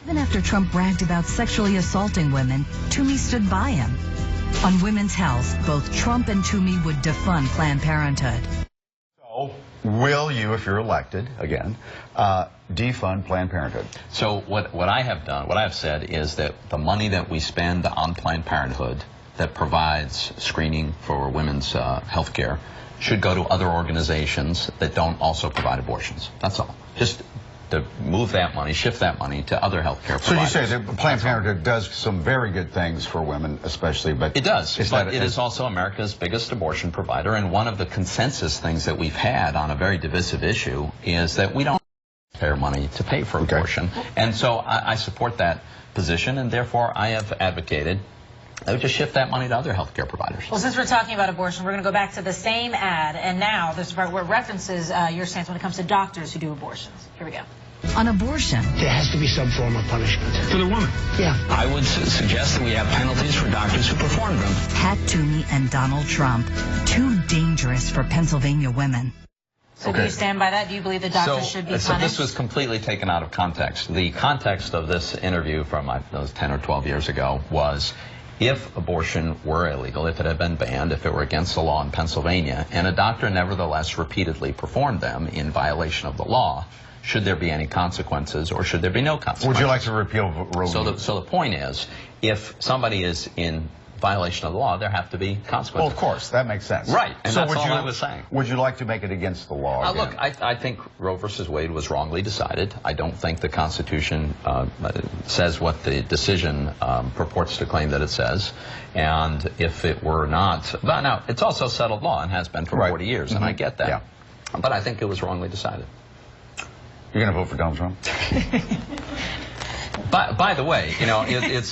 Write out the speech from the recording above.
Even after Trump bragged about sexually assaulting women, Toomey stood by him. On women's health, both Trump and Toomey would defund Planned Parenthood. So, will you, if you're elected again, defund Planned Parenthood? So what I have done, what I have said is that the money that we spend on Planned Parenthood that provides screening for women's health care should go to other organizations that don't also provide abortions. That's all. Just to move that money, shift that money to other health care providers. So you say that Planned Parenthood does some very good things for women, especially, but it does. But it is also America's biggest abortion provider, and one of the consensus things that we've had on a very divisive issue is that we don't have money to pay for abortion. And so I support that position, and therefore I have advocated I would just shift that money to other health care providers. Well, since we're talking about abortion, we're going to go back to the same ad, and now this part where it references your stance when it comes to doctors who do abortions. Here we go. On abortion, there has to be some form of punishment. For the woman? Yeah. I would suggest that we have penalties for doctors who perform them. Pat Toomey and Donald Trump, too dangerous for Pennsylvania women. So do you stand by that? Do you believe the doctors should be punished? So this was completely taken out of context. The context of this interview from those 10 or 12 years ago was, if abortion were illegal, if it had been banned, if it were against the law in Pennsylvania, and a doctor nevertheless repeatedly performed them in violation of the law, should there be any consequences or should there be no consequences? Would you like to repeal Roe v. So the point is, if somebody is in violation of the law, there have to be consequences. Well, of course, that makes sense. Right, and so that's all I was saying. Would you like to make it against the law again? Look, I think Roe versus Wade was wrongly decided. I don't think the Constitution says what the decision purports to claim that it says. And if it were not, but now it's also settled law and has been for 40 years, and I get that. Yeah. But I think it was wrongly decided. You're going to vote for Donald Trump? By the way, you know, it's